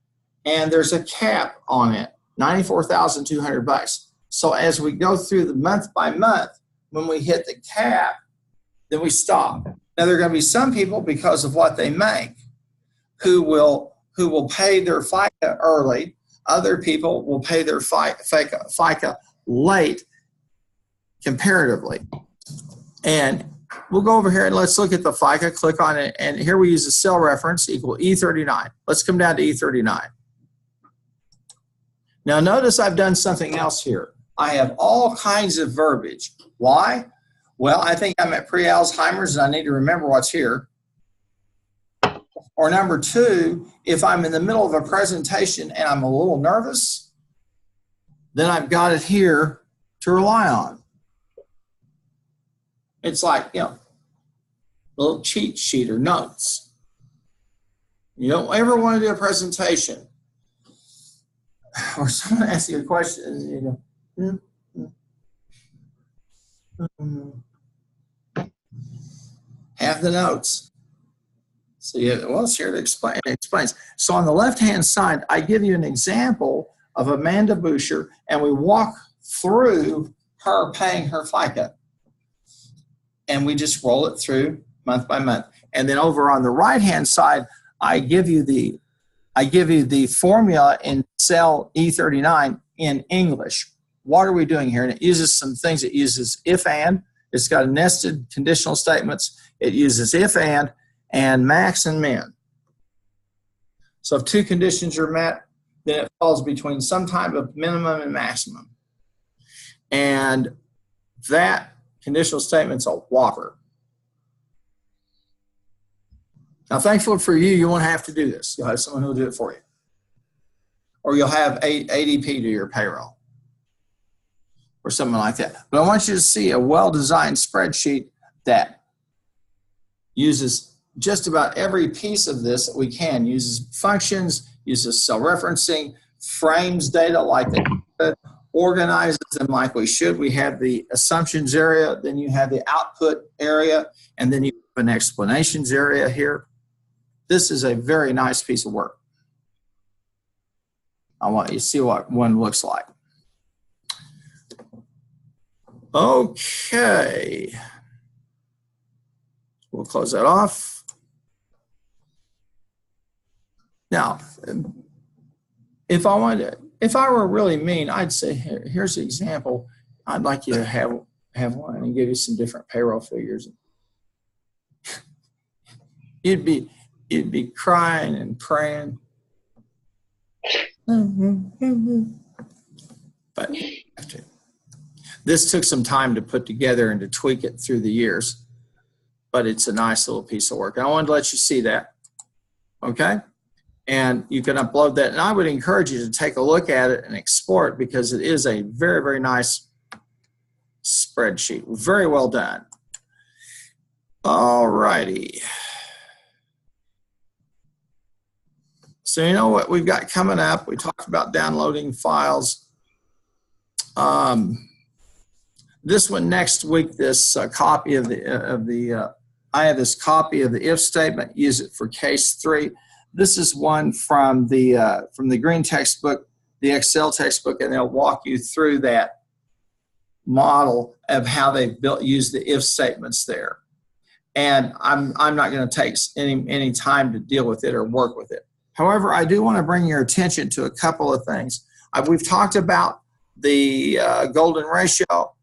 and there's a cap on it, $94,200. So as we go through the month by month, when we hit the cap, then we stop. Now there are going to be some people, because of what they make, who will pay their FICA early. Other people will pay their FICA late comparatively. And we'll go over here and let's look at the FICA, click on it, and here we use a cell reference equal E39. Let's come down to E39. Now notice I've done something else here. I have all kinds of verbiage. Why? Well, I think I'm at pre-Alzheimer's and I need to remember what's here. Or number two, if I'm in the middle of a presentation and I'm a little nervous, then I've got it here to rely on. It's like, a little cheat sheet or notes. You don't ever want to do a presentation or someone asks you a question and you go, have the notes. So it's here to explain. It explains. So on the left-hand side, I give you an example of Amanda Boucher, and we walk through her paying her FICA. And we just roll it through month by month. And then over on the right-hand side, I give you the formula in cell E39 in English. What are we doing here? And it uses some things. It uses if and. It's got nested conditional statements. It uses if and max and min. So if two conditions are met, then it falls between some type of minimum and maximum. And that conditional statement's a whopper. Now, thankfully for you, you won't have to do this. You'll have someone who will do it for you. Or you'll have ADP do your payroll or something like that. But I want you to see a well-designed spreadsheet that uses just about every piece of this that we can. Uses functions, uses cell referencing, frames data like that, organizes them like we should. We have the assumptions area, then you have the output area, and then you have an explanations area here. This is a very nice piece of work. I want you to see what one looks like. Okay. We'll close that off. Now, if I were really mean, I'd say, here's the example. I'd like you to have one and give you some different payroll figures. You'd be crying and praying. But this took some time to put together and to tweak it through the years, but it's a nice little piece of work. And I wanted to let you see that, okay? And you can upload that, and I would encourage you to take a look at it and explore it because it is a very, very nice spreadsheet. Very well done. All righty. So you know what we've got coming up? We talked about downloading files. This one next week, this copy of I have this copy of the if statement. Use it for case 3. This is one from the green textbook, the Excel textbook, and they'll walk you through that model of how they've used the if statements there. And I'm not going to take any time to deal with it or work with it. However, I do want to bring your attention to a couple of things. We've talked about the golden ratio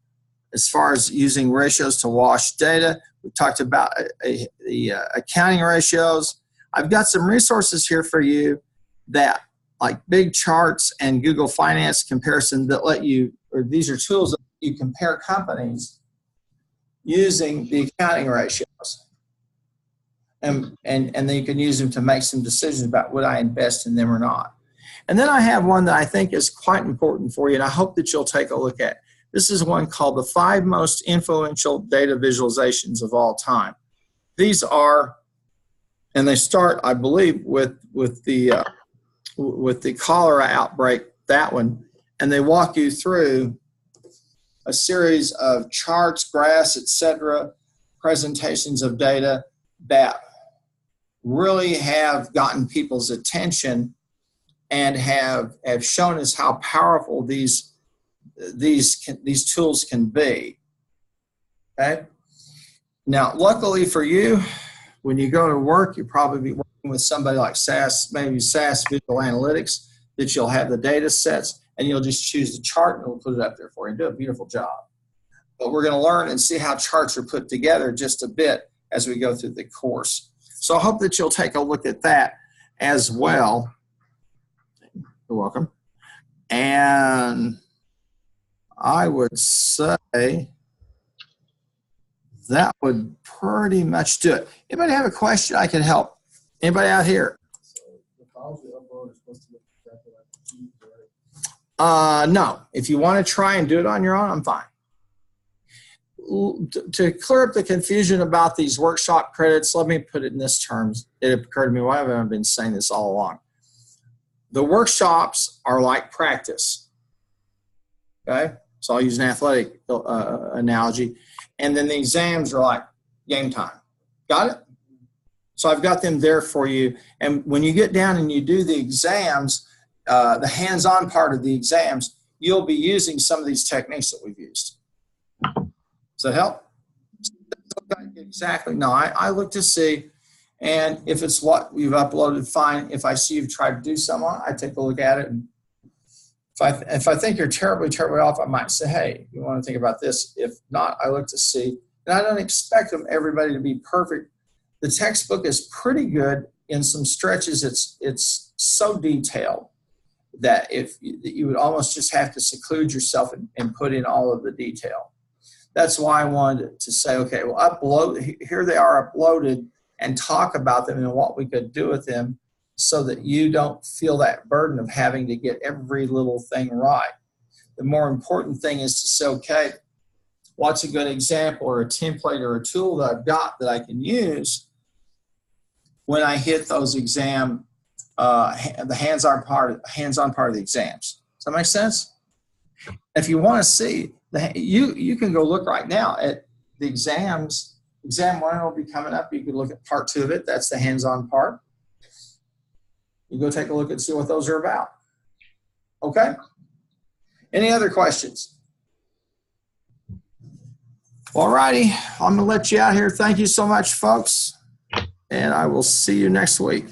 as far as using ratios to wash data. We've talked about the accounting ratios. I've got some resources here for you that like big charts and Google Finance comparison that let you, or these are tools that you compare companies using the accounting ratios. And then you can use them to make some decisions about would I invest in them or not. And then I have one that I think is quite important for you, and I hope that you'll take a look at. This is one called the 5 most influential data visualizations of all time. These are, and they start, I believe, with the cholera outbreak, that one, and they walk you through a series of charts, graphs, etc., presentations of data that really have gotten people's attention and have shown us how powerful these tools can be. Okay. Now, luckily for you, when you go to work, you'll probably be working with somebody like SAS, maybe SAS Visual Analytics, that you'll have the data sets and you'll just choose the chart and it'll put it up there for you and do a beautiful job. But we're going to learn and see how charts are put together just a bit as we go through the course. So I hope that you'll take a look at that as well. You're welcome. And I would say that would pretty much do it. Anybody have a question I can help? Anybody out here? So the files we upload are supposed to look exactly like the keys, right? No. If you want to try and do it on your own, I'm fine. To clear up the confusion about these workshop credits, let me put it in this terms. It occurred to me, why haven't I been saying this all along? The workshops are like practice. Okay? So I'll use an athletic analogy. And then the exams are like game time. Got it? So I've got them there for you. And when you get down and you do the exams, the hands-on part of the exams, you'll be using some of these techniques that we've used. Does that help? Exactly. No, I look to see, and if it's what you've uploaded, fine. If I see you've tried to do something, I take a look at it. And if I think you're terribly, terribly off, I might say, hey, you want to think about this. If not, I look to see. And I don't expect everybody to be perfect. The textbook is pretty good in some stretches. It's so detailed that you would almost just have to seclude yourself and put in all of the detail. That's why I wanted to say, okay, well, here they are uploaded, and talk about them and what we could do with them so that you don't feel that burden of having to get every little thing right. The more important thing is to say, okay, what's a good example or a template or a tool that I've got that I can use when I hit those exam, the hands-on part of the exams. Does that make sense? If you want to see, you can go look right now at the exams. Exam 1 will be coming up. You can look at part 2 of it. That's the hands-on part. You go take a look and see what those are about. Okay? Any other questions? All righty. I'm going to let you out here. Thank you so much, folks. And I will see you next week.